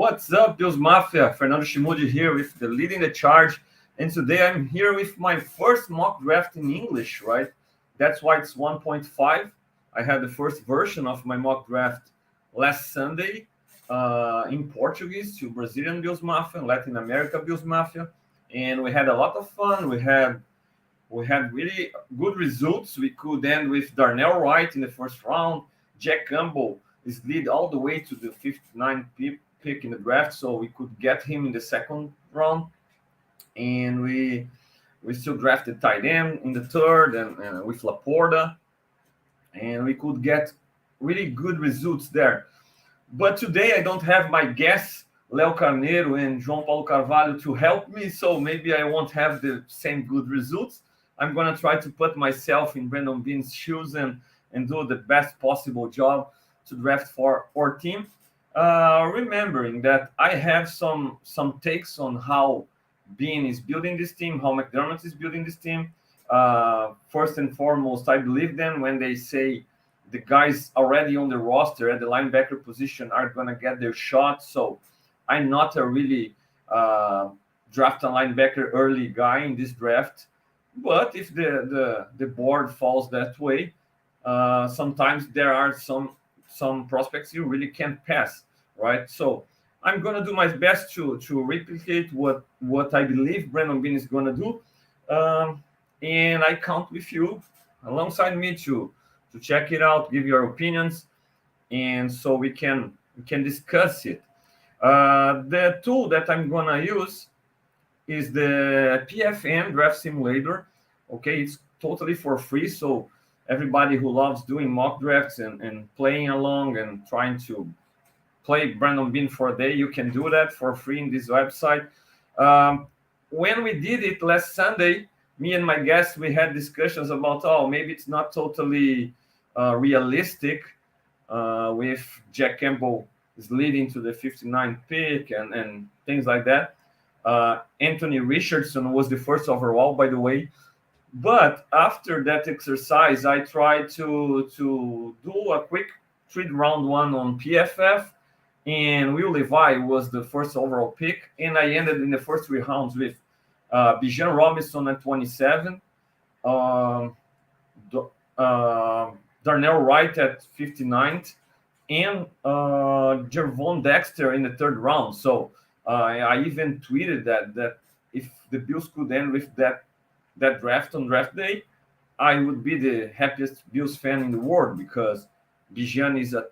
What's up, Bills Mafia? Fernando Schmude here with the Leading the Charge. And today I'm here with my first mock draft in English, right? That's why it's 1.5. I had the first version of my mock draft last Sunday in Portuguese to Brazilian Bills Mafia and Latin America Bills Mafia. And we had a lot of fun. We had really good results. We could end with Darnell Wright in the first round. Jack Campbell is lead all the way to the 59th pick in the draft, so we could get him in the second round. And we still drafted tight end in the third and with Laporta, and we could get really good results there. But today I don't have my guests, Léo Carneiro and João Paulo Carvalho, to help me, so maybe I won't have the same good results. I'm going to try to put myself in Brandon Beane's shoes and do the best possible job to draft for our team. Remembering that I have some takes on how Beane is building this team, how McDermott is building this team. First and foremost, I believe them when they say the guys already on the roster at the linebacker position are going to get their shot. So I'm not a really draft a linebacker early guy in this draft. But if the board falls that way, sometimes there are some prospects you really can't pass, right? So I'm going to do my best to replicate what I believe Brandon Beane is going to do. And I count with you alongside me to check it out, give your opinions, and so we can discuss it. The tool that I'm going to use is the PFM Draft Simulator. Okay, it's totally for free, so everybody who loves doing mock drafts and playing along and trying to play Brandon Beane for a day, you can do that for free in this website. When we did it last Sunday, me and my guests, we had discussions about, maybe it's not totally realistic with Jack Campbell is leading to the 59th pick and things like that. Anthony Richardson was the first overall, by the way. But after that exercise, I tried to do a quick round one on PFF, and Will Levi was the first overall pick, and I ended in the first three rounds with Bijan Robinson at 27, Darnell Wright at 59th, and Gervon Dexter in the third round. So I even tweeted that if the Bills could end with that draft on draft day, I would be the happiest Bills fan in the world, because Bijan is a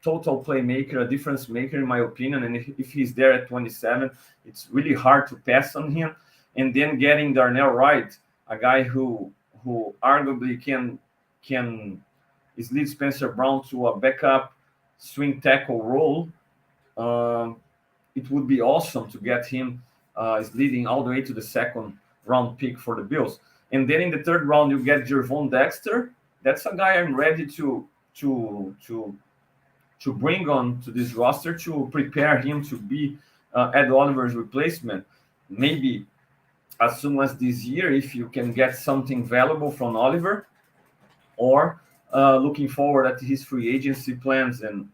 total playmaker, a difference maker in my opinion, and if he's there at 27, it's really hard to pass on him. And then getting Darnell Wright, a guy who arguably can lead Spencer Brown to a backup swing tackle role. It would be awesome to get him is leading all the way to the second round pick for the Bills. And then in the third round, you get Gervon Dexter. That's a guy I'm ready to bring on to this roster to prepare him to be Ed Oliver's replacement. Maybe as soon as this year, if you can get something valuable from Oliver, or looking forward at his free agency plans and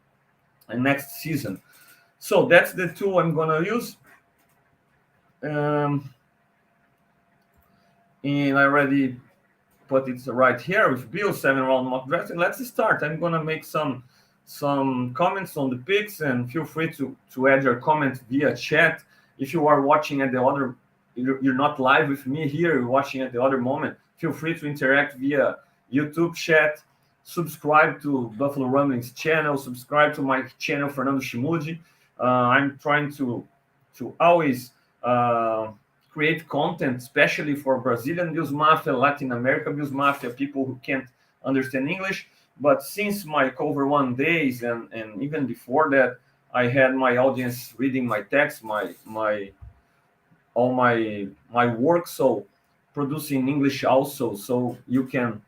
next season. So that's the tool I'm going to use. And I already put it right here with Bill's 7-round mock draft. And let's start. I'm going to make some comments on the picks, and feel free to add your comments via chat. If you are watching at the other, you're not live with me here, you're watching at the other moment, feel free to interact via YouTube chat. Subscribe to Buffalo Rumblings channel. Subscribe to my channel, Fernando Schmude. I'm trying to always create content, especially for Brazilian Bills Mafia, Latin America Bills Mafia, people who can't understand English. But since my Cover One days and even before that, I had my audience reading my text, all my work, so producing English also, so you can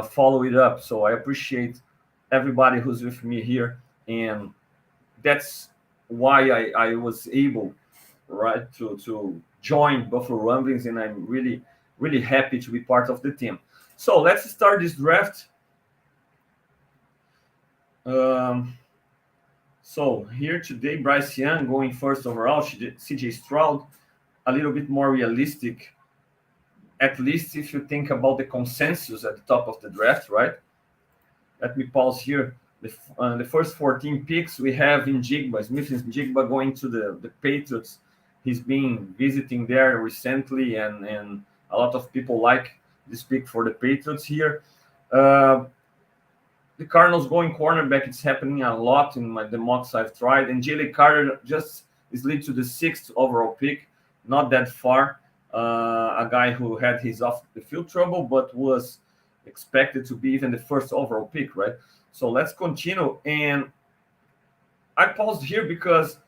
follow it up. So I appreciate everybody who's with me here, and that's why I was able, right, to join Buffalo Rumblings, and I'm really, really happy to be part of the team. So let's start this draft. So here today, Bryce Young going first overall, CJ Stroud, a little bit more realistic, at least if you think about the consensus at the top of the draft, right? Let me pause here. The first 14 picks we have in Jigba, Smith and Jigba going to the Patriots. He's been visiting there recently, and a lot of people like this pick for the Patriots here. The Cardinals going cornerback, it's happening a lot in the mocks I've tried. And Jalen Carter just is lead to the 6th overall pick, not that far. A guy who had his off the field trouble, but was expected to be even the first overall pick, right? So let's continue. And I paused here because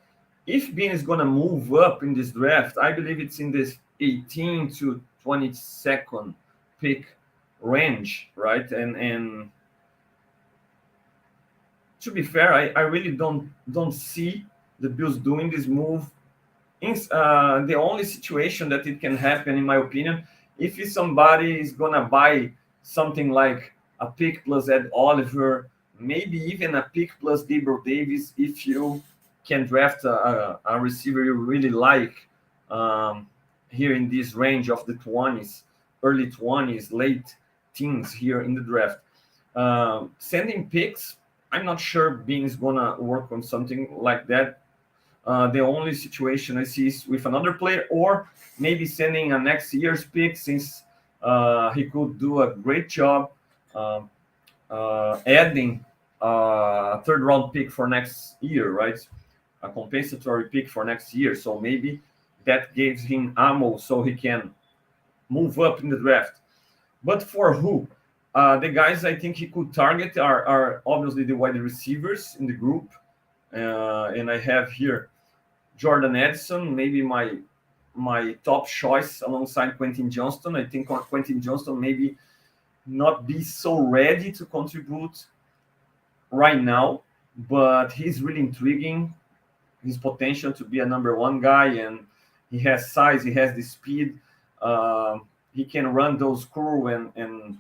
if Beane is going to move up in this draft, I believe it's in this 18 to 22nd pick range, right? And to be fair, I really don't see the Bills doing this move. The only situation that it can happen, in my opinion, if somebody is gonna buy something like a pick plus Ed Oliver, maybe even a pick plus Gabriel Davis, if you can draft a receiver you really like here in this range of the 20s, early 20s, late teens here in the draft. Sending picks, I'm not sure Beane is gonna work on something like that. The only situation I see is with another player, or maybe sending a next year's pick, since he could do a great job adding a third round pick for next year, right? A compensatory pick for next year. So maybe that gives him ammo so he can move up in the draft. But for who? The guys I think he could target are obviously the wide receivers in the group. And I have here Jordan Edson, maybe my top choice alongside Quentin Johnston. I think Quentin Johnston maybe not be so ready to contribute right now, but he's really intriguing. His potential to be a number one guy, and he has size, he has the speed. He can run those curl and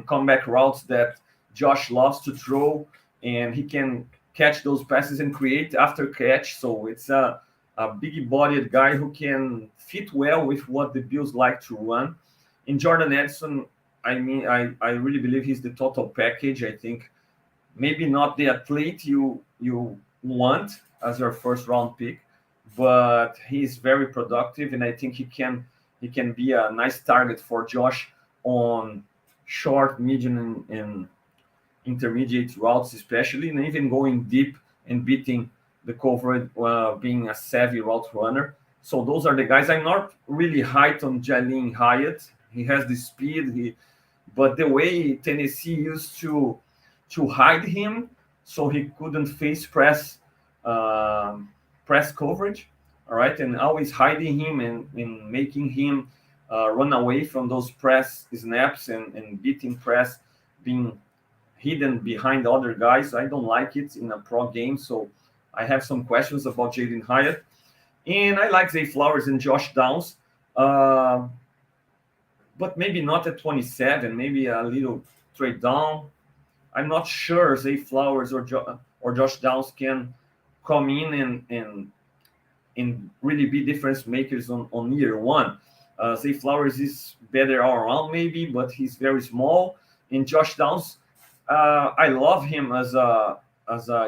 comeback routes that Josh loves to throw, and he can catch those passes and create after catch. So it's a big-bodied guy who can fit well with what the Bills like to run. In Jordan Edson, I really believe he's the total package. I think maybe not the athlete you want as your first round pick, but he's very productive, and I think he can be a nice target for Josh on short, medium, and intermediate routes, especially, and even going deep and beating the coverage, being a savvy route runner. So those are the guys. I'm not really high on Jaleel Hyatt. He has the speed, but the way Tennessee used to hide him so he couldn't face press coverage, all right, and always hiding him and making him run away from those press snaps and beating press, being hidden behind other guys. I don't like it in a pro game, so I have some questions about Jaden Hyatt. And I like Zay Flowers and Josh Downs, but maybe not at 27, maybe a little trade down. I'm not sure Zay Flowers or Josh Downs can come in and really be difference makers on year one. Zay Flowers is better all around maybe, but he's very small. And Josh Downs, I love him as a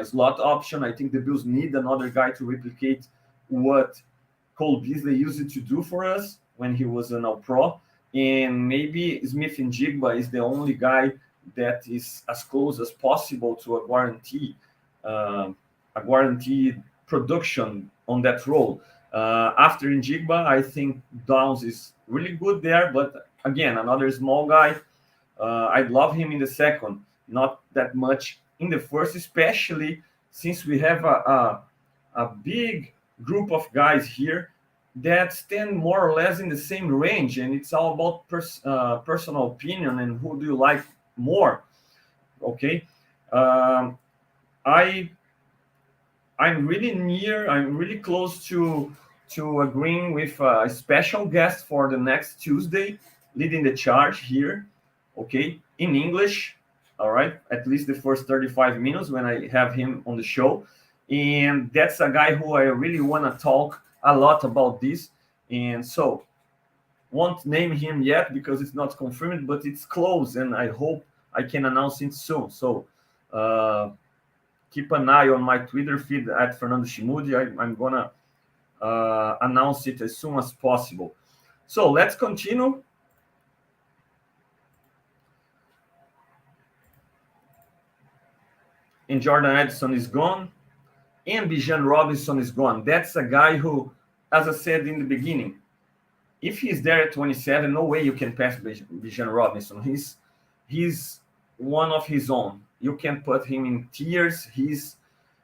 slot option. I think the Bills need another guy to replicate what Cole Beasley used to do for us when he was an All-Pro. And maybe Smith and Jigba is the only guy that is as close as possible to a guaranteed production on that role. After Njigba, I think Downs is really good there, but again, another small guy. I'd love him in the second, not that much in the first, especially since we have a big group of guys here that stand more or less in the same range, and it's all about personal opinion and who do you like more. Okay, I'm really close to agreeing with a special guest for the next Tuesday, leading the charge here. Okay, in English, All right, at least the first 35 minutes when I have him on the show. And that's a guy who I really want to talk a lot about this. And so, won't name him yet because it's not confirmed, but it's close, and I hope I can announce it soon. So, uh, keep an eye on my Twitter feed at Fernando Schmude. I'm gonna announce it as soon as possible. So let's continue. And Jordan Edson is gone, and Bijan Robinson is gone. That's a guy who, as I said in the beginning, if he's there at 27, no way you can pass Bijan Robinson. He's one of his own. You can put him in tiers. He's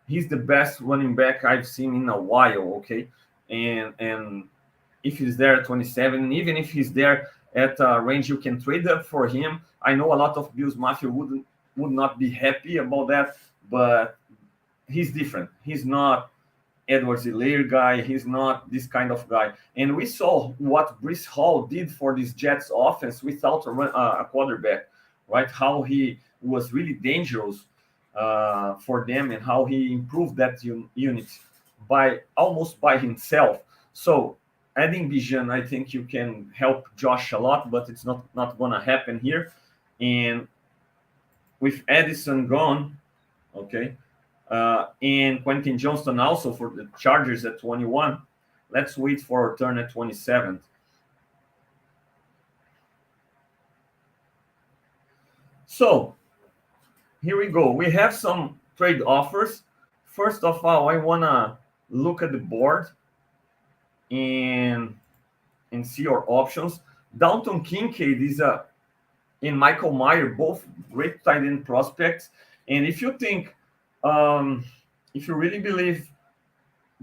the best running back I've seen in a while. Okay, and if he's there at 27, even if he's there at a range you can trade up for him, I know a lot of Bills Mafia would not be happy about that, but he's different. He's not Edwards-Helaire guy. He's not this kind of guy. And we saw what Breece Hall did for this Jets offense without a quarterback, right? How he was really dangerous for them and how he improved that unit by almost by himself. So adding Bijan, I think you can help Josh a lot, but it's not going to happen here. And with Edison gone, okay, and Quentin Johnston also for the Chargers at 21. Let's wait for a turn at 27. So here we go. We have some trade offers. First of all, I want to look at the board and see your options. Dalton Kincaid is and Michael Mayer, both great tight end prospects. And if you think, if you really believe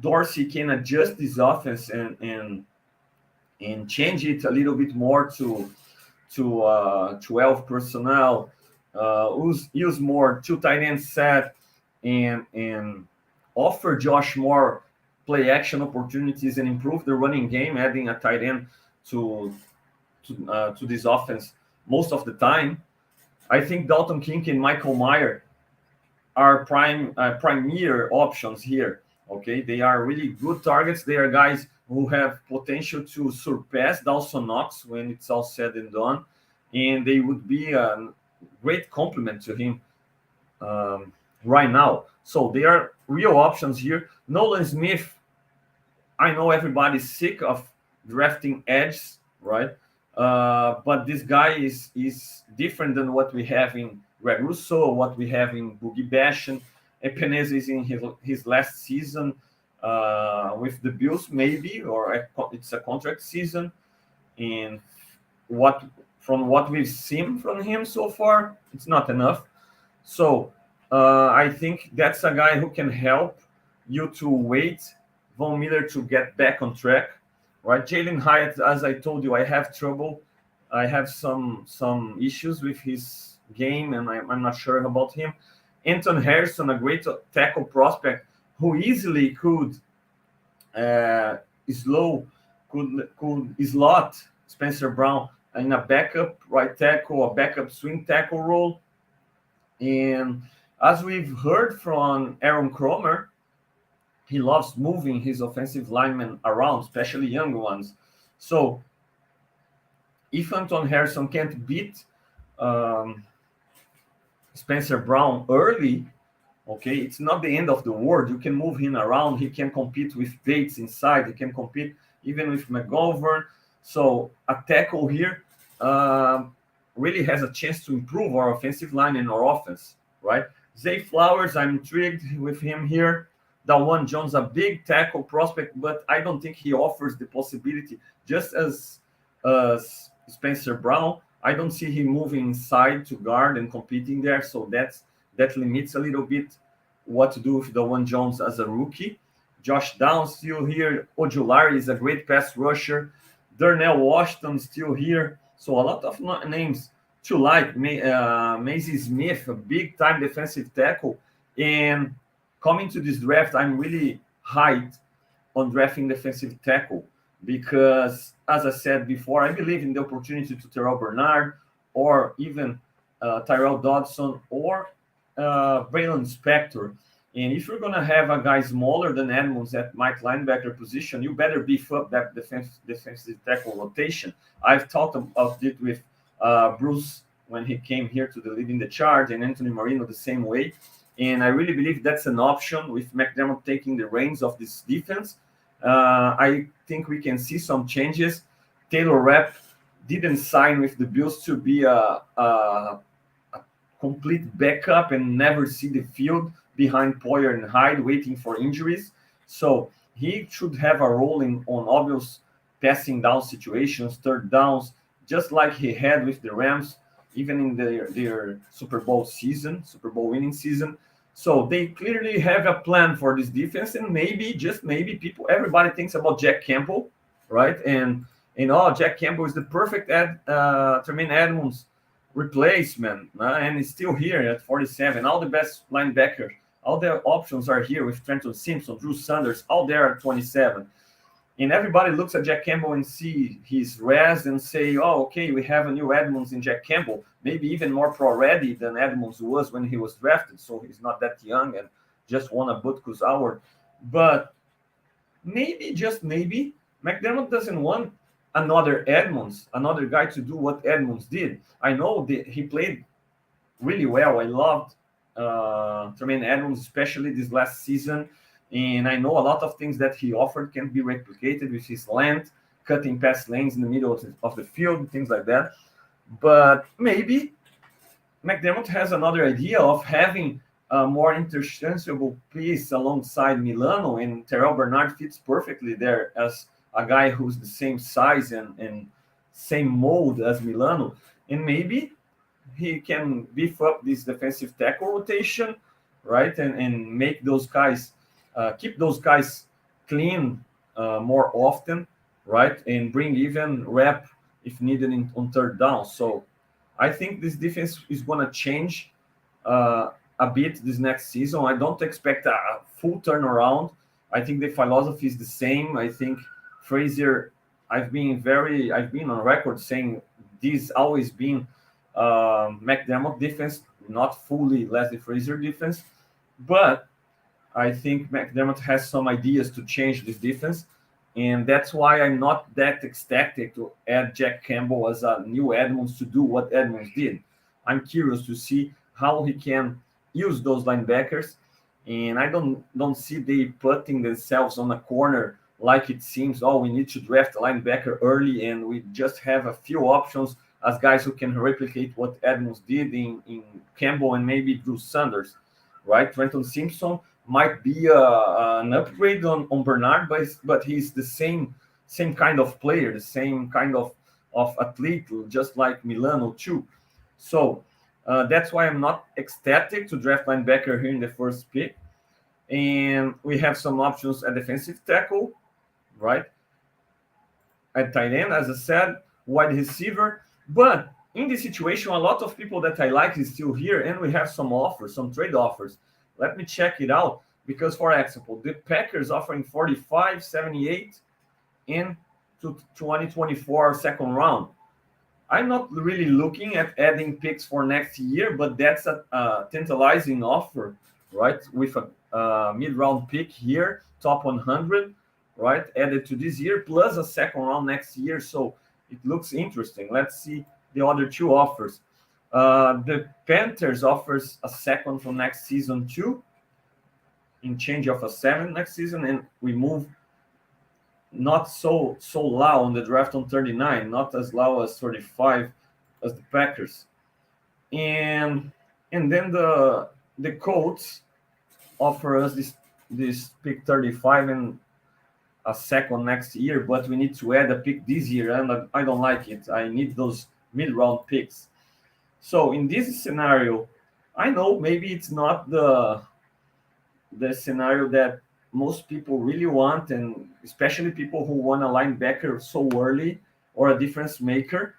Dorsey can adjust this offense and change it a little bit more to 12 personnel, use more two tight end set, and offer Josh more play action opportunities and improve the running game, adding a tight end to this offense most of the time. I think Dalton Kincaid and Michael Mayer are premier options here. Okay, they are really good targets. They are guys who have potential to surpass Dawson Knox when it's all said and done, and they would be a great complement to him right now. So they are real options here. Nolan Smith, I know everybody's sick of drafting edges, right? But this guy is different than what we have in Greg Rousseau, what we have in Boogie Basham. Epenesa is in his last season with the Bills, maybe, or it's a contract season. And from what we've seen from him so far, it's not enough. So I think that's a guy who can help you to wait Von Miller to get back on track, right? Jalen Hyatt, as I told you, I have trouble. I have some issues with his game, and I'm not sure about him. Anton Harrison, a great tackle prospect who easily could slot Spencer Brown in a backup right tackle, a backup swing tackle role. And as we've heard from Aaron Kromer, he loves moving his offensive linemen around, especially young ones. So if Anton Harrison can't beat Spencer Brown early, okay, it's not the end of the world. You can move him around. He can compete with Bates inside. He can compete even with McGovern. So a tackle here really has a chance to improve our offensive line and our offense, right? Zay Flowers, I'm intrigued with him here. Dawan Jones, a big tackle prospect, but I don't think he offers the possibility, just as Spencer Brown. I don't see him moving inside to guard and competing there, so that limits a little bit what to do with Dawan Jones as a rookie. Josh Downs still here. Ojulari is a great pass rusher. Darnell Washington still here. So a lot of names to like. Maisie Smith, a big-time defensive tackle. And coming to this draft, I'm really hyped on drafting defensive tackle because, as I said before, I believe in the opportunity to Terrell Bernard or even Tyrell Dodson, or Braylon Spector. And if you're going to have a guy smaller than Edmonds at Mike linebacker position, you better beef up that defensive tackle rotation. I've talked about it with Bruce when he came here to the leading the charge, and Anthony Marino the same way. And I really believe that's an option with McDermott taking the reins of this defense. I think we can see some changes. Taylor Rapp didn't sign with the Bills to be a complete backup and never see the field behind Poyer and Hyde waiting for injuries. So he should have a role on obvious passing down situations, third downs, just like he had with the Rams, even in their Super Bowl winning season. So they clearly have a plan for this defense, and maybe, just maybe, everybody thinks about Jack Campbell, right? And Jack Campbell is the perfect Tremaine Edmonds replacement, and he's still here at 47. All the best linebackers, all the options are here with Trenton Simpson, Drew Sanders, all there at 27. And everybody looks at Jack Campbell and see his res and say, oh, okay, we have a new Edmonds in Jack Campbell, maybe even more pro-ready than Edmonds was when he was drafted, so he's not that young and just won a Butkus Award. But maybe, just maybe, McDermott doesn't want another Edmonds, another guy to do what Edmonds did. I know he played really well. I loved Tremaine Edmonds, especially this last season. And I know a lot of things that he offered can be replicated with his length, cutting pass lanes in the middle of the field, things like that. But maybe McDermott has another idea of having a more interchangeable piece alongside Milano, and Terrell Bernard fits perfectly there as a guy who's the same size and same mold as Milano. And maybe he can beef up this defensive tackle rotation, right? And make those guys, keep those guys clean more often, right? And bring even rep if needed on third down. So I think this defense is going to change a bit this next season. I don't expect a full turnaround. I think the philosophy is the same. I think Frazier, I've been on record saying this always been McDermott defense, not fully Leslie Frazier defense. But I think McDermott has some ideas to change this defense. And that's why I'm not that ecstatic to add Jack Campbell as a new Edmonds to do what Edmonds did. I'm curious to see how he can use those linebackers. And I don't see they putting themselves on a corner like it seems, oh, we need to draft a linebacker early and we just have a few options as guys who can replicate what Edmonds did in Campbell and maybe Drew Sanders, right? Trenton Simpson might be an upgrade on Bernard, but he's the same kind of player, the same kind of athlete, just like Milano too. So that's why I'm not ecstatic to draft linebacker here in the first pick. And we have some options at defensive tackle, right? At tight end, as I said, wide receiver. But in this situation, a lot of people that I like is still here, and we have some offers, some trade offers. Let me check it out, because, for example, the Packers offering 45, 78 in 2024 second round. I'm not really looking at adding picks for next year, but that's a tantalizing offer, right? With a mid-round pick here, top 100, right? Added to this year, plus a second round next year. So it looks interesting. Let's see the other two offers. The Panthers offers a second for next season too, in change of a 7 next season, and we move not so low on the draft on 39, not as low as 35 as the Packers. And then the Colts offer us this pick 35 and a second next year, but we need to add a pick this year, and I don't like it. I need those mid-round picks. So in this scenario, I know maybe it's not the scenario that most people really want, and especially people who want a linebacker so early or a difference maker,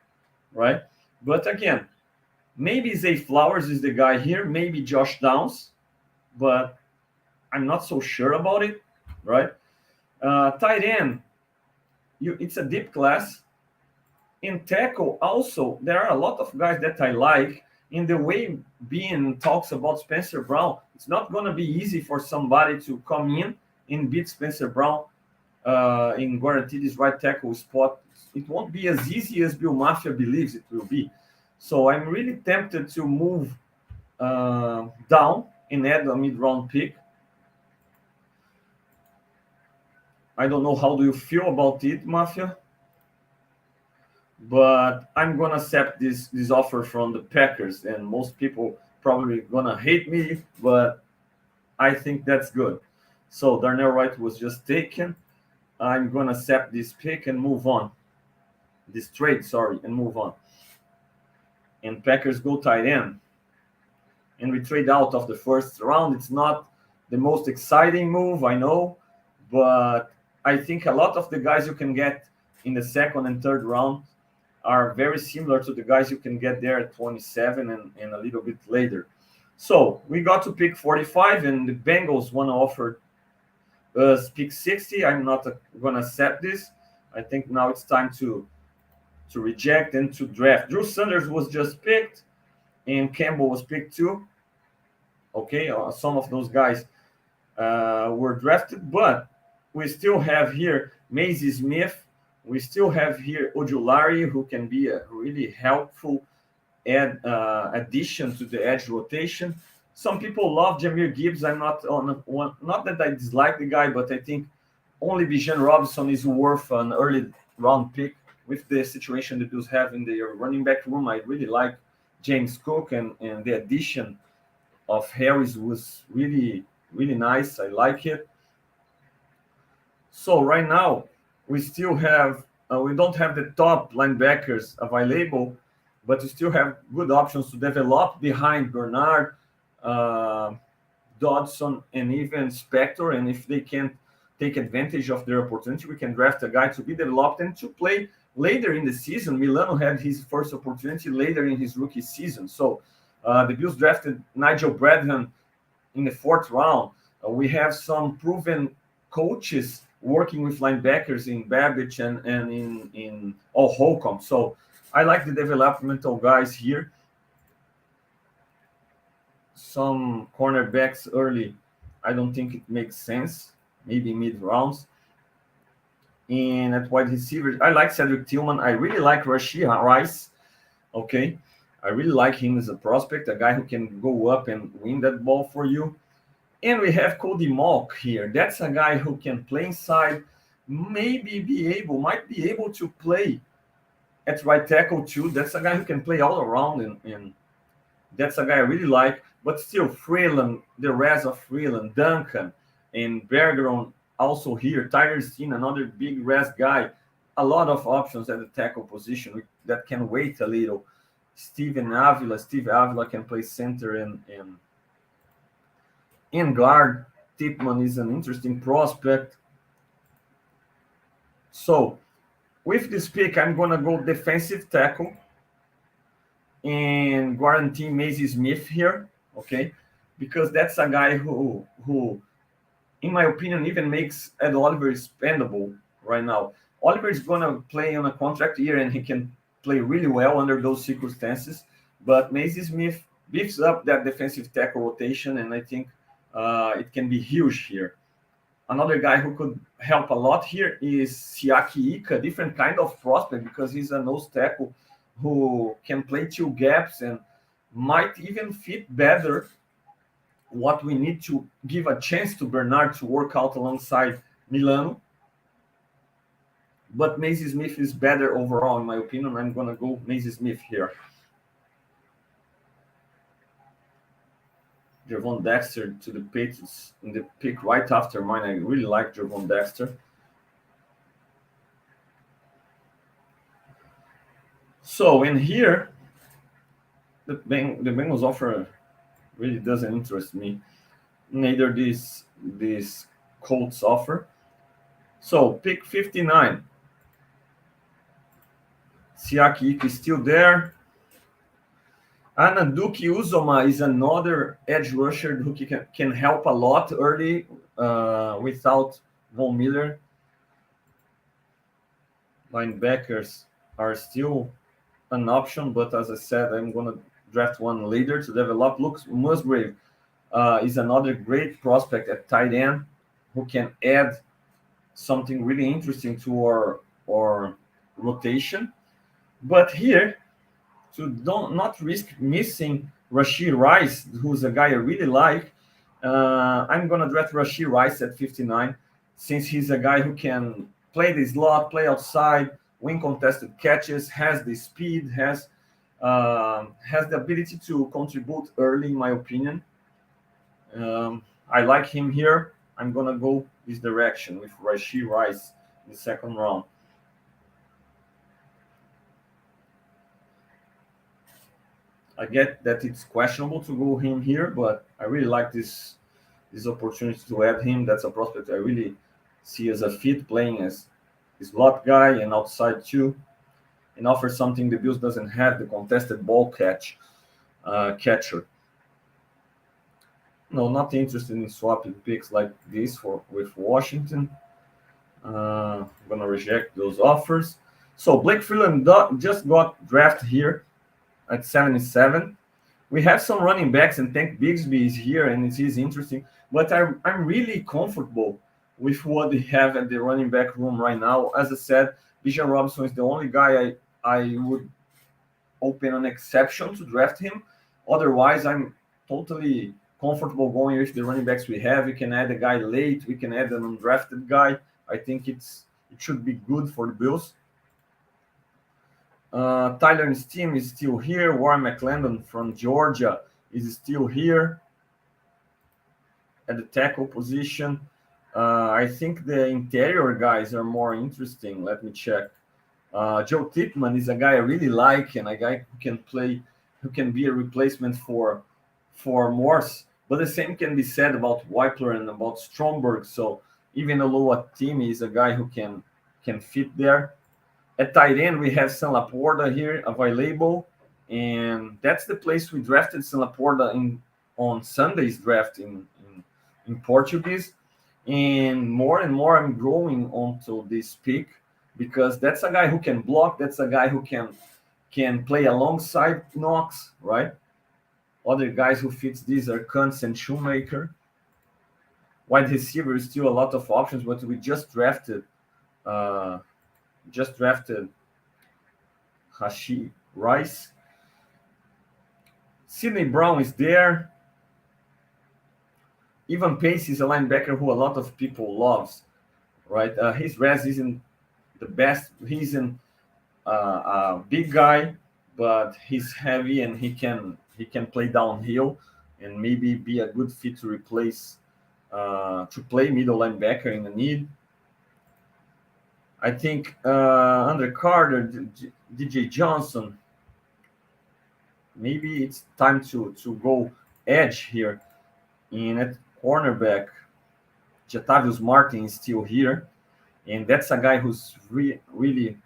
right? But again, maybe Zay Flowers is the guy here, maybe Josh Downs, but I'm not so sure about it, right? Tight end, it's a deep class. In tackle, also, there are a lot of guys that I like. In the way Beane talks about Spencer Brown, it's not going to be easy for somebody to come in and beat Spencer Brown in guarantee this right tackle spot. It won't be as easy as Bill Mafia believes it will be. So I'm really tempted to move down and add a mid-round pick. I don't know how do you feel about it, Mafia, but I'm gonna accept this offer from the Packers, and most people probably gonna hate me, but I think that's good. So Darnell Wright was just taken. I'm gonna accept this pick and move on. This trade, sorry, and move on. And Packers go tight end, and we trade out of the first round. It's not the most exciting move, I know, but I think a lot of the guys you can get in the second and third round are very similar to the guys you can get there at 27 and a little bit later. So we got to pick 45, and the Bengals want to offer us pick 60. I'm not going to accept this. I think now it's time to reject and to draft. Drew Sanders was just picked, and Campbell was picked too. Okay, some of those guys were drafted, but we still have here Maisie Smith. We still have here Ojulari, who can be a really helpful addition to the edge rotation. Some people love Jahmyr Gibbs. I'm not on one. Not that I dislike the guy, but I think only Bijan Robinson is worth an early round pick with the situation the Bills have in their running back room. I really like James Cook, and the addition of Harris was really, really nice. I like it. So right now, we still have, we don't have the top linebackers available, but we still have good options to develop behind Bernard, Dodson, and even Spector. And if they can take advantage of their opportunity, we can draft a guy to be developed and to play later in the season. Milano had his first opportunity later in his rookie season. So the Bills drafted Nigel Bradham in the fourth round. We have some proven coaches working with linebackers in Babbage and in Holcomb. So I like the developmental guys here. Some cornerbacks early, I don't think it makes sense. Maybe mid rounds. And at wide receiver, I like Cedric Tillman. I really like Rashee Rice. Okay. I really like him as a prospect, a guy who can go up and win that ball for you. And we have Cody Malk here. That's a guy who can play inside, might be able to play at right tackle too. That's a guy who can play all around, and that's a guy I really like. But still, Freeland, the rest of Freeland, Duncan, and Bergeron also here. Tyler Steen, another big rest guy. A lot of options at the tackle position that can wait a little. Steve Avila can play center and guard. Tipman is an interesting prospect. So with this pick, I'm going to go defensive tackle and guarantee Maisie Smith here, okay? Because that's a guy who, in my opinion, even makes Ed Oliver spendable right now. Oliver is going to play on a contract year, and he can play really well under those circumstances. But Maisie Smith beefs up that defensive tackle rotation, and I think it can be huge here. Another guy who could help a lot here is Siaki Ika, different kind of prospect because he's a nose tackle who can play two gaps and might even fit better what we need to give a chance to Bernard to work out alongside Milano. But Maisie Smith is better overall, in my opinion. I'm going to go Maisie Smith here. Jervon Dexter to the Patriots in the pick right after mine. I really like Jervon Dexter. So in here, the Bengals offer really doesn't interest me. Neither this Colts offer. So pick 59. Siaki Ika is still there. Anaduki Uzoma is another edge rusher who can help a lot early without Von Miller. Linebackers are still an option, but as I said, I'm going to draft one later to develop. Looks Musgrave is another great prospect at tight end who can add something really interesting to our rotation. But here, to don't not risk missing Rashid Rice, who's a guy I really like, I'm gonna draft Rashid Rice at 59, since he's a guy who can play the slot, play outside, win contested catches, has the speed, has the ability to contribute early, in my opinion. I like him here. I'm gonna go this direction with Rashid Rice in the second round. I get that it's questionable to go him here, but I really like this opportunity to add him. That's a prospect I really see as a fit, playing as slot guy and outside too, and offers something the Bills doesn't have: the contested ball catcher. No, not interested in swapping picks like this for with Washington. I'm gonna reject those offers. So Blake Freeland just got drafted here at 77. We have some running backs, and Tank Bigsby is here, and it is interesting. But I'm really comfortable with what we have at the running back room right now. As I said, Bijan Robinson is the only guy I would open an exception to draft him. Otherwise, I'm totally comfortable going with the running backs we have. We can add a guy late. We can add an undrafted guy. I think it should be good for the Bills. Tyler Steen is still here. Warren McClendon from Georgia is still here at the tackle position. I think the interior guys are more interesting. Let me check. Joe Tipman is a guy I really like, and a guy who can play, who can be a replacement for Morse. But the same can be said about Weipler and about Stromberg. So even though a team is a guy who can fit there. At tight end, we have Sam Laporta here available, and that's the place we drafted Sam Laporta on Sunday's draft in Portuguese. And more I'm growing onto this pick because that's a guy who can block. That's a guy who can play alongside Knox, right? Other guys who fits these are Kuntz and Shoemaker. Wide receiver is still a lot of options, but we just drafted Rashid Rice. Sidney Brown is there. Ivan Pace is a linebacker who a lot of people loves, right? His res isn't the best. He's a big guy, but he's heavy and he can play downhill and maybe be a good fit to replace to play middle linebacker in the need. I think under Carter, DJ Johnson, maybe it's time to go edge here. In at cornerback, Jatavius Martin is still here, and that's a guy who's really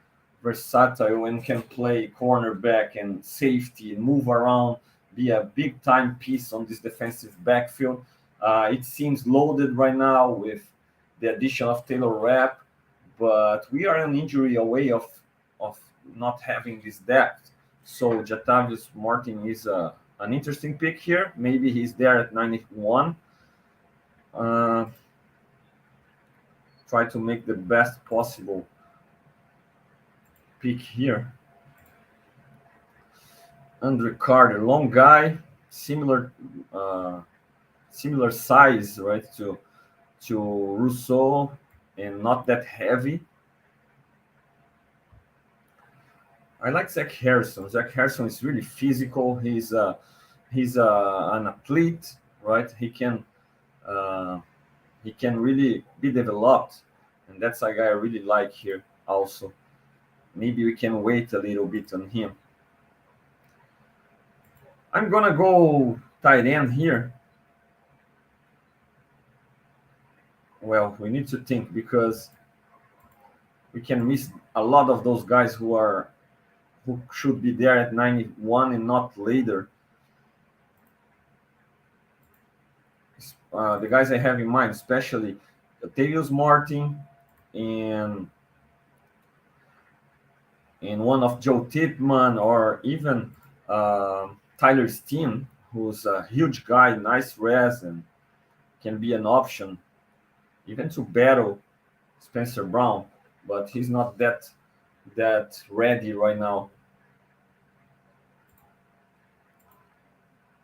versatile and can play cornerback and safety and move around, be a big time piece on this defensive backfield. It seems loaded right now with the addition of Taylor Rapp, but we are an injury away of not having this depth. So Jatavius Martin is an interesting pick here. Maybe he's there at 91. Try to make the best possible pick here. Andre Carter, long guy, similar size, right, to Rousseau, and not that heavy. I like Zach Harrison. Zach Harrison is really physical. He's an athlete, right? He can really be developed, and that's a guy I really like here. Also, maybe we can wait a little bit on him. I'm gonna go tight end here. Well, we need to think because we can miss a lot of those guys who should be there at 91 and not later. The guys I have in mind, especially Tavius Martin and one of Joe Tipman, or even Tyler Steen, who's a huge guy, nice res, and can be an option even to battle Spencer Brown, but he's not that ready right now.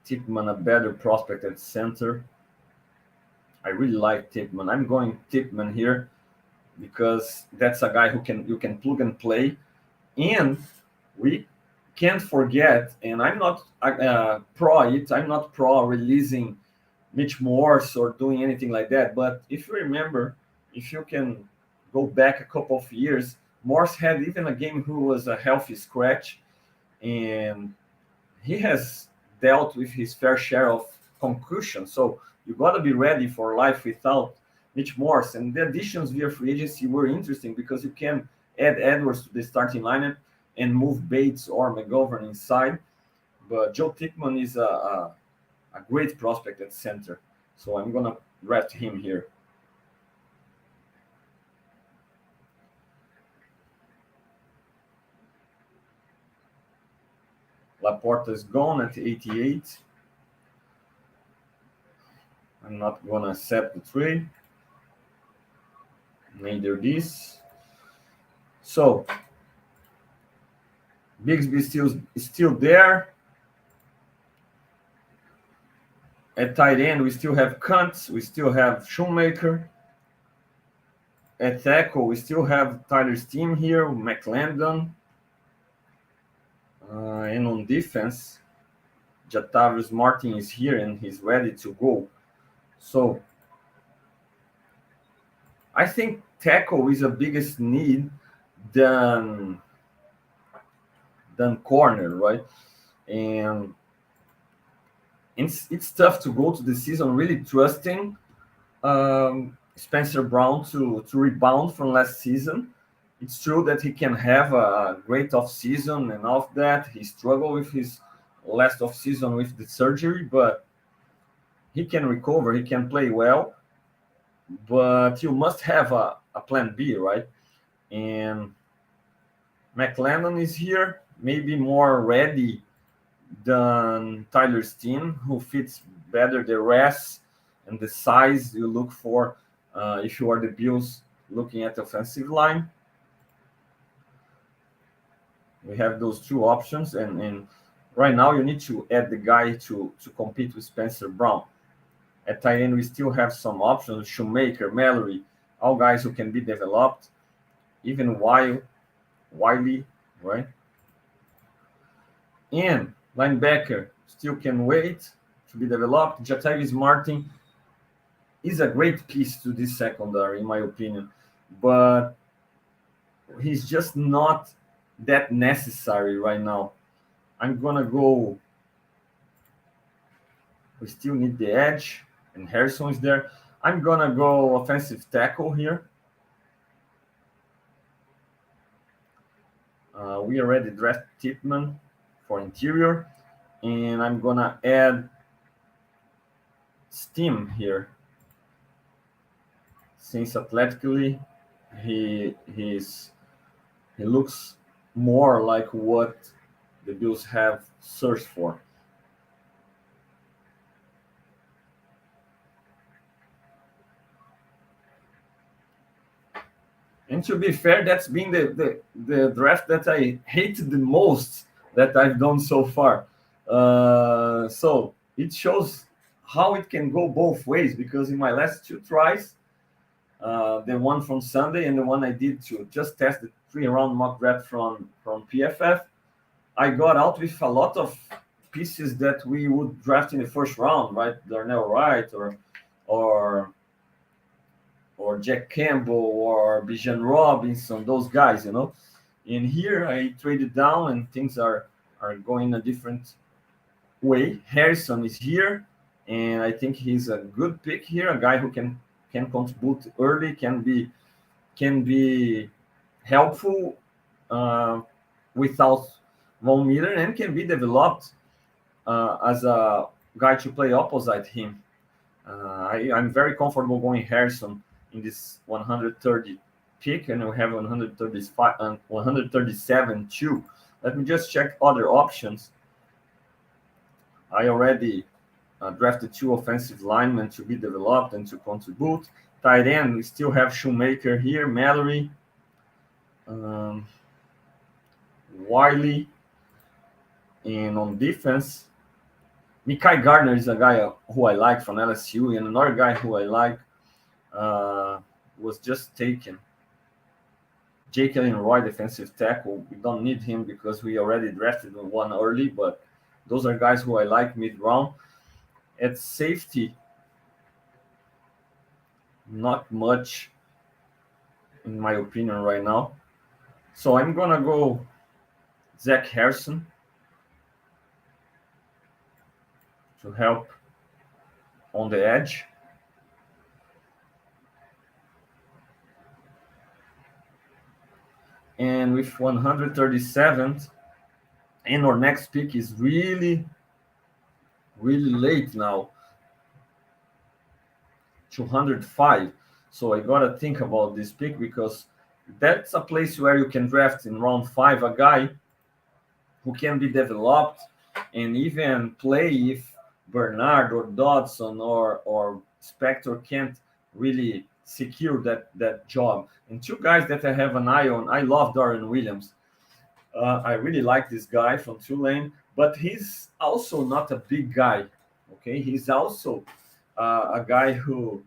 Tipman, a better prospect at center. I really like Tipman. I'm going Tipman here because that's a guy who you can plug and play, and we can't forget. And I'm not pro it. I'm not pro releasing Mitch Morse or doing anything like that. But if you remember, if you can go back a couple of years, Morse had even a game who was a healthy scratch, and he has dealt with his fair share of concussion. So you got to be ready for life without Mitch Morse. And the additions via free agency were interesting because you can add Edwards to the starting lineup and move Bates or McGovern inside. But Joe Tickman is a great prospect at center. So I'm going to draft him here. Laporta is gone at 88. I'm not going to accept the trade. Neither this. So Bigsby is still there. At tight end, we still have Kuntz. We still have Shoemaker. At tackle, we still have Tyler Steen here, McClendon. And on defense, Jatavius Martin is here and he's ready to go. So I think tackle is a biggest need than corner, right? And it's tough to go to the season really trusting Spencer Brown to rebound from last season. It's true that he can have a great off-season, and off that, he struggled with his last off-season with the surgery, but he can recover, he can play well, but you must have a plan B, right? And McClendon is here, maybe more ready than Tyler Steen, who fits better the rest and the size you look for if you are the Bills looking at the offensive line. We have those two options, and right now you need to add the guy to compete with Spencer Brown. At tight end, we still have some options: Shoemaker, Mallory, all guys who can be developed, even Wiley, right? And linebacker still can wait to be developed. Jatavius Martin is a great piece to this secondary, in my opinion, but he's just not that necessary right now. I'm gonna go. We still need the edge, and Harrison is there. I'm gonna go offensive tackle here. We already drafted Tipman for interior, and I'm gonna add Steam here. Since athletically, he looks more like what the Bills have searched for. And to be fair, that's been the draft that I hated the most that I've done so far. So it shows how it can go both ways, because in my last two tries, the one from Sunday and the one I did to just test the 3-round mock draft from PFF, I got out with a lot of pieces that we would draft in the first round, right? Darnell Wright or Jack Campbell or Bijan Robinson, those guys, you know. And here I traded down and things are going a different way. Harrison is here, and I think he's a good pick here, a guy who can contribute early, can be helpful without Von Miller, and can be developed as a guy to play opposite him. I'm very comfortable going Harrison in this 130 pick, and we have 135 and 137 too. Let me just check other options. I already drafted 2 offensive linemen to be developed and to contribute. Tight end, we still have Shoemaker here, Mallory, Wiley, and on defense, Mekhi Gardner is a guy who I like from LSU, and another guy who I like was just taken. Jake Roy, defensive tackle. We don't need him because we already drafted one early, but those are guys who I like mid-round. At safety, not much, in my opinion, right now. So I'm going to go Zach Harrison to help on the edge. And with 137th, and our next pick is really late now, 205. So I got to think about this pick because that's a place where you can draft in round 5 a guy who can be developed and even play if Bernard or Dodson or Spector can't really secure that job. And 2 guys that I have an eye on, I love Dorian Williams. I really like this guy from Tulane, but he's also not a big guy. Okay, he's also a guy who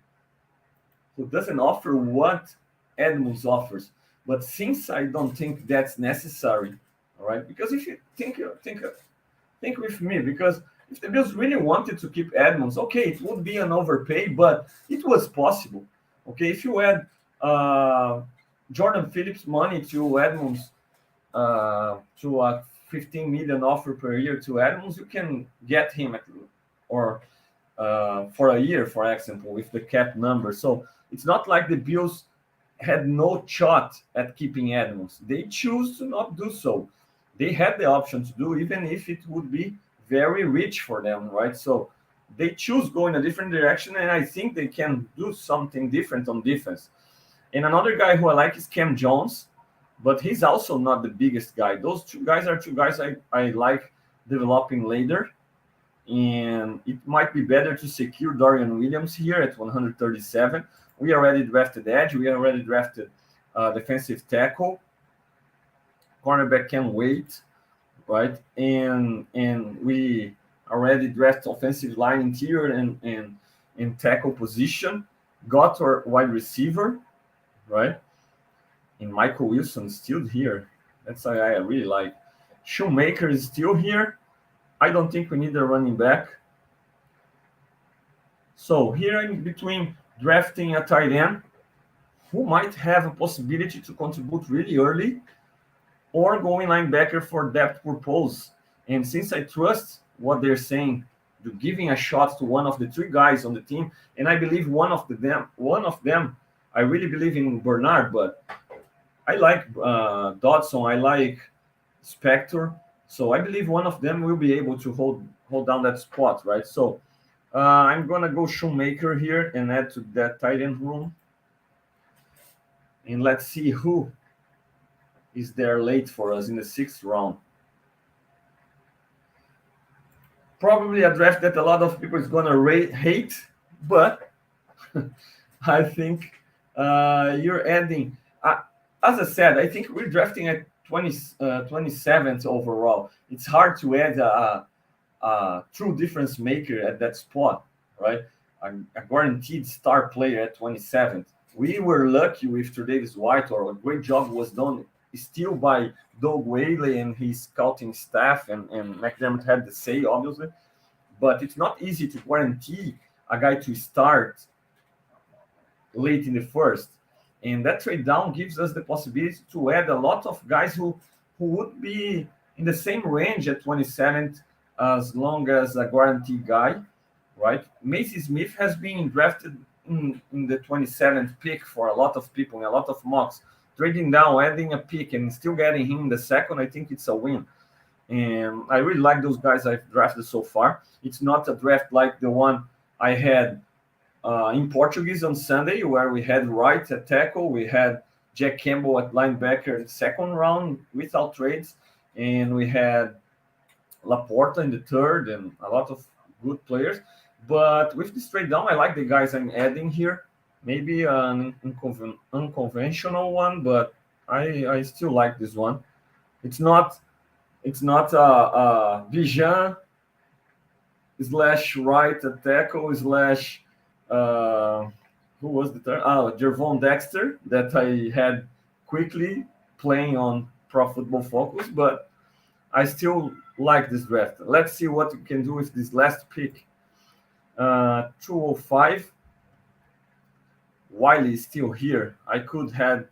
doesn't offer what Edmunds offers. But since I don't think that's necessary, all right, because if you think with me, because if the Bills really wanted to keep Edmunds, okay, it would be an overpay, but it was possible. Okay, if you add Jordan Phillips money to Edmunds, to a 15 million offer per year to Edmunds, you can get him or for a year, for example, with the cap number. So it's not like the Bills had no shot at keeping Edmunds. They choose to not do so. They had the option to do, even if it would be very rich for them, right? So they choose go in a different direction, and I think they can do something different on defense. And another guy who I like is Cam Jones, but he's also not the biggest guy. Those 2 guys are 2 guys I like developing later. And it might be better to secure Dorian Williams here at 137. We already drafted edge. We already drafted defensive tackle. Cornerback can wait, right? And we already drafted offensive line, interior, and tackle position. Got our wide receiver, right? And Michael Wilson is still here. That's a guy I really like. Shoemaker is still here. I don't think we need a running back. So here I'm between drafting a tight end who might have a possibility to contribute really early, or going linebacker for depth purpose. And since I trust what they're saying, to giving a shot to one of the 3 guys on the team, and I believe one of them, I really believe in Bernard, but I like Dodson, I like Spector. So I believe one of them will be able to hold down that spot, right? So I'm going to go Shoemaker here and add to that tight end room. And let's see who is there late for us in the 6th round. Probably a draft that a lot of people is going to hate, but I think you're adding... as I said, I think we're drafting at 27th overall. It's hard to add a true difference maker at that spot, right? A guaranteed star player at 27th. We were lucky with Tre'Davious White, or a great job was done still by Doug Whaley and his scouting staff, and McDermott had the say, obviously. But it's not easy to guarantee a guy to start late in the 1st. And that trade down gives us the possibility to add a lot of guys who would be in the same range at 27th, as long as a guaranteed guy, right? Macy Smith has been drafted in the 27th pick for a lot of people, in a lot of mocks. Trading down, adding a pick, and still getting him in the 2nd, I think it's a win. And I really like those guys I've drafted so far. It's not a draft like the one I had in Portuguese on Sunday, where we had Wright at tackle, we had Jack Campbell at linebacker in the 2nd round without trades, and we had Laporta in the third, and a lot of good players. But with the straight down, I like the guys I'm adding here. Maybe an unconventional one, but I still like this one. It's not Bijan slash right tackle slash uh, who was the third? Oh, Jervon Dexter that I had quickly playing on Pro Football Focus, but I still like this draft. Let's see what we can do with this last pick. 205. Wiley is still here. I could have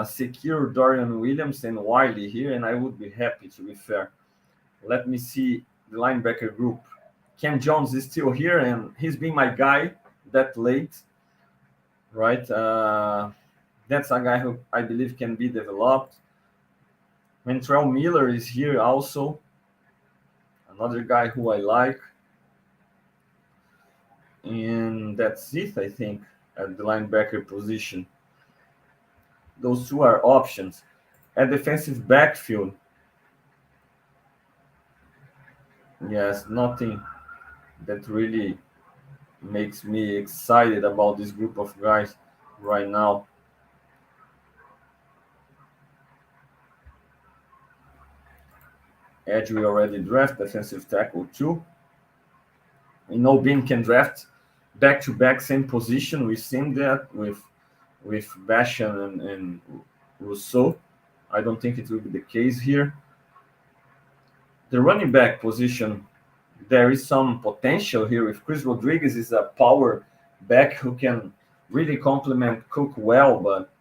secure Dorian Williams and Wiley here, and I would be happy, to be fair. Let me see the linebacker group. Cam Jones is still here, and he's been my guy that late, right? That's a guy who I believe can be developed. Ventrell Miller is here also, another guy who I like. And that's it, I think, at the linebacker position. Those two are options. At defensive backfield, yes, nothing that really makes me excited about this group of guys right now. Edge we already draft, defensive tackle too. We know Beane can draft back-to-back same position. We've seen that with Bashan and Rousseau. I don't think it will be the case here. The running back position, there is some potential here. If Chris Rodriguez is a power back who can really complement Cook well, but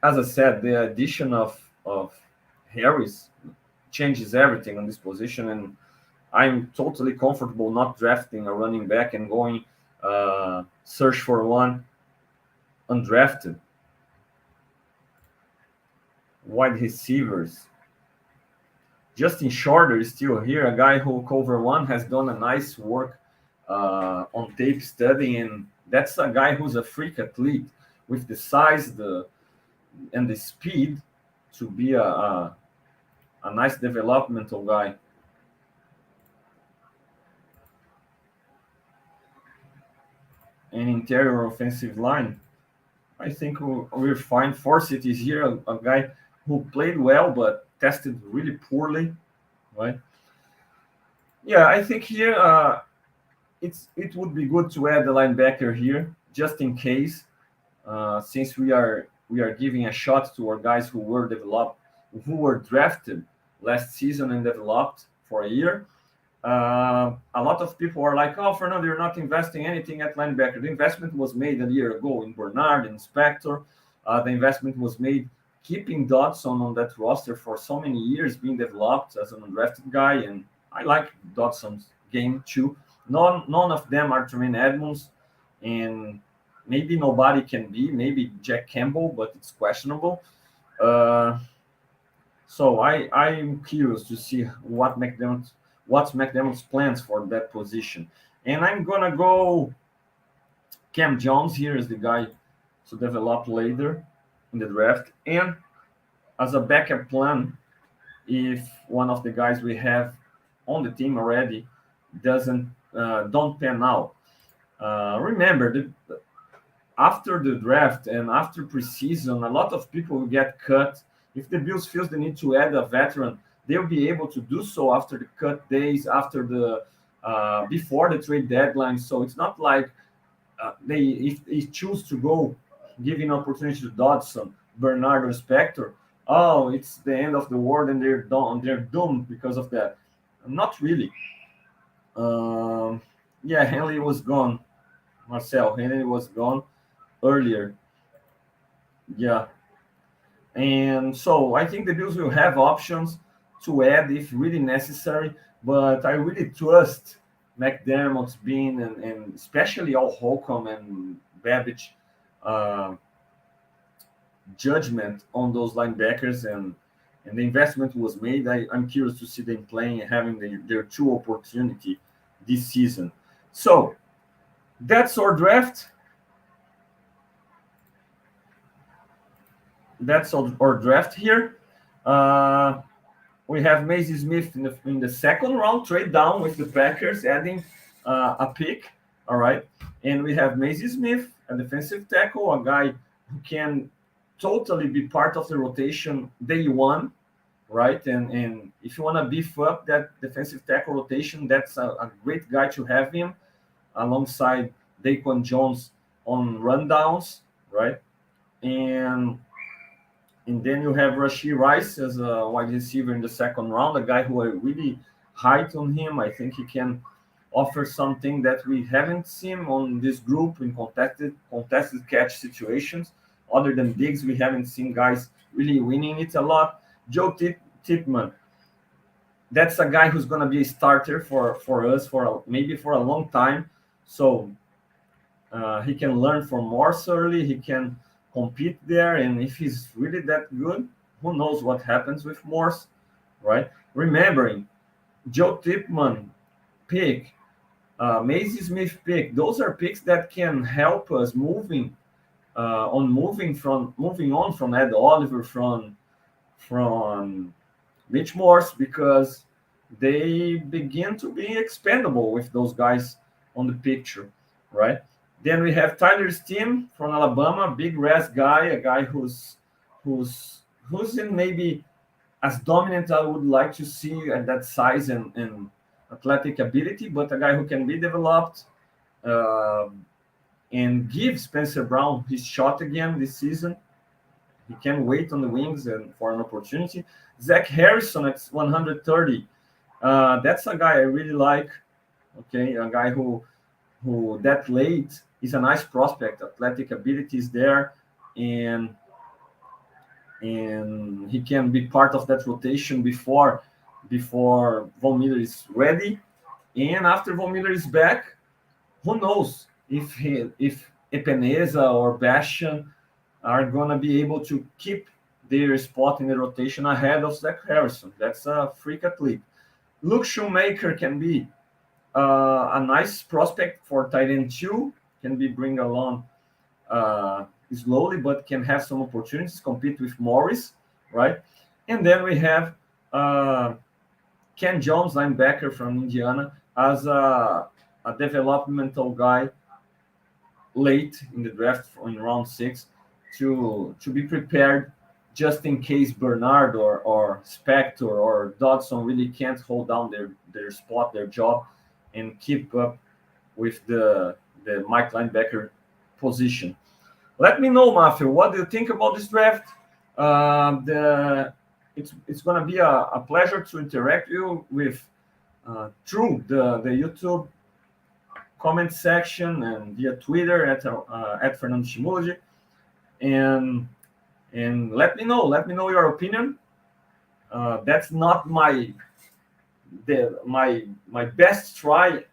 as I said, the addition of Harris changes everything on this position, and I'm totally comfortable not drafting a running back and going search for one undrafted. Wide receivers. Justin Shorter is still here, a guy who Cover One has done a nice work on tape studying, and that's a guy who's a freak athlete with the size and the speed to be a nice developmental guy. An interior offensive line, I think we're fine. Forsett is here, a guy who played well but tested really poorly, right? Yeah, I think here it would be good to add the linebacker here just in case, since we are giving a shot to our guys who were drafted last season and developed for a year. A lot of people are like, "Oh, Fernando, you're not investing anything at linebacker." The investment was made a year ago in Bernard and Spector. The investment was made keeping Dodson on that roster for so many years, being developed as an undrafted guy, and I like Dodson's game too. None of them are Tremaine Edmonds, and maybe nobody can be. Maybe Jack Campbell, but it's questionable. So I'm curious to see what's McDermott's plans for that position. And I'm gonna go Cam Jones here as the guy to develop later in the draft. And as a backup plan, if one of the guys we have on the team already don't pan out. Remember, after the draft and after preseason, a lot of people will get cut. If the Bills feels they need to add a veteran, they'll be able to do so after the cut days, after the before the trade deadline. So it's not like if they choose to go giving opportunity to Dodson, Bernard, or Spector. Oh, it's the end of the world and they're done. They're doomed because of that. Not really. Yeah, Henley was gone. Marcel Henley was gone earlier. Yeah. And so I think the Bills will have options to add if really necessary, but I really trust McDermott's Beane and especially Al Holcomb and Babbage judgment on those linebackers, and the investment was made. I'm curious to see them playing and having their true opportunity this season. So that's our draft. That's our draft here. We have Maisie Smith in the second round, trade down with the Packers, adding a pick. All right. And we have Maisie Smith, a defensive tackle, a guy who can totally be part of the rotation day one, right? And if you want to beef up that defensive tackle rotation, that's a great guy to have him alongside Daquan Jones on rundowns, right? And then you have Rashee Rice as a wide receiver in the second round, a guy who I really hyped on him. I think he can offer something that we haven't seen on this group in contested catch situations. Other than Diggs, we haven't seen guys really winning it a lot. Joe Tipman, that's a guy who's going to be a starter for us maybe for a long time. So he can learn from Morse early. He can compete there, and if he's really that good, who knows what happens with Morse, right? Remembering Joe Tipman pick, Maisie Smith pick, those are picks that can help us moving on from Ed Oliver, from Mitch Morse, because they begin to be expendable with those guys on the picture, right? Then we have Tyler Steen from Alabama, big res guy, a guy who's in maybe as dominant I would like to see at that size and athletic ability, but a guy who can be developed and give Spencer Brown his shot again this season. He can wait on the wings and for an opportunity. Zach Harrison at 130. That's a guy I really like. Okay, a guy who that late is a nice prospect. Athletic ability is there, and he can be part of that rotation before Von Miller is ready, and after Von Miller is back, who knows if Epeneza or Bastian are gonna be able to keep their spot in the rotation ahead of Zach Harrison. That's a freak athlete. Luke Shoemaker can be a nice prospect for tight end 2, can be bring along slowly, but can have some opportunities, compete with Morris, right? And then we have Ken Jones, linebacker from Indiana, as a developmental guy late in the draft in round 6 to be prepared just in case Bernard or Spector or Dodson really can't hold down their spot, their job, and keep up with the Mike linebacker position. Let me know, Matthew, what do you think about this draft? It's going to be a pleasure to interact with through the YouTube comment section and via Twitter at Fernando Schmude, and let me know your opinion. That's not my best try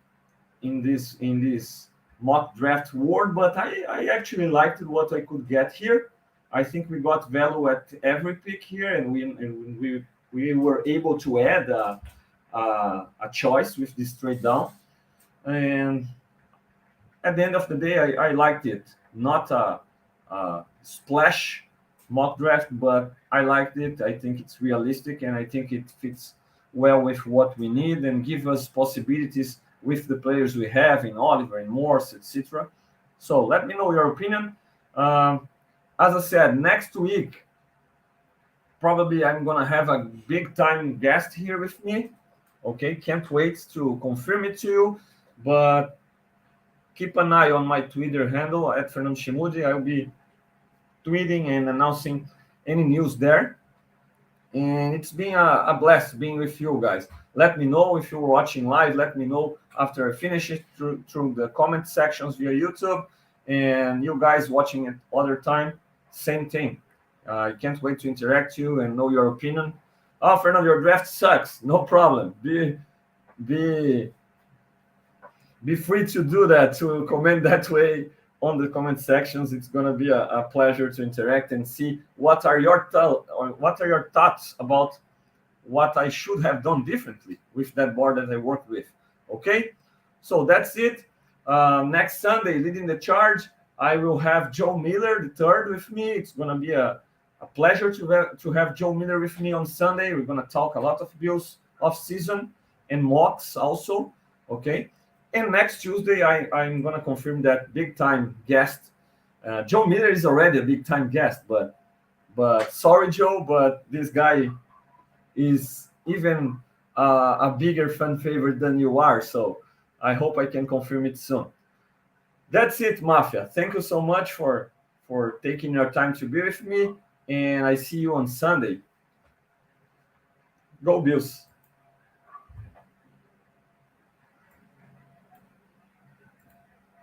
in this mock draft world, but I actually liked what I could get here. I think we got value at every pick here, and we were able to add a choice with this trade down. And at the end of the day, I liked it. Not a splash mock draft, but I liked it. I think it's realistic, and I think it fits well with what we need and give us possibilities with the players we have in Oliver and Morse, etc. So let me know your opinion. As I said, next week, probably I'm going to have a big-time guest here with me. Okay, can't wait to confirm it to you, but keep an eye on my Twitter handle at Fernando Schmude. I'll be tweeting and announcing any news there. And it's been a blast being with you guys. Let me know if you're watching live. Let me know after I finish it through the comment sections via YouTube. And you guys watching at other time, same thing. I can't wait to interact with you and know your opinion. Oh, Fernando, your draft sucks. No problem. Be free to do that, to comment that way on the comment sections. It's going to be a pleasure to interact and see what are your thoughts about what I should have done differently with that board that I worked with. Okay, so that's it. Next Sunday, leading the charge, I will have Joe Miller the third with me. It's going to be a A pleasure to have Joe Miller with me on Sunday. We're going to talk a lot of Bills off season and mocks also. Okay. And next Tuesday, I'm going to confirm that big time guest. Joe Miller is already a big time guest, but sorry, Joe, but this guy is even a bigger fan favorite than you are. So I hope I can confirm it soon. That's it, Mafia. Thank you so much for taking your time to be with me, and I see you on Sunday. Go Bills.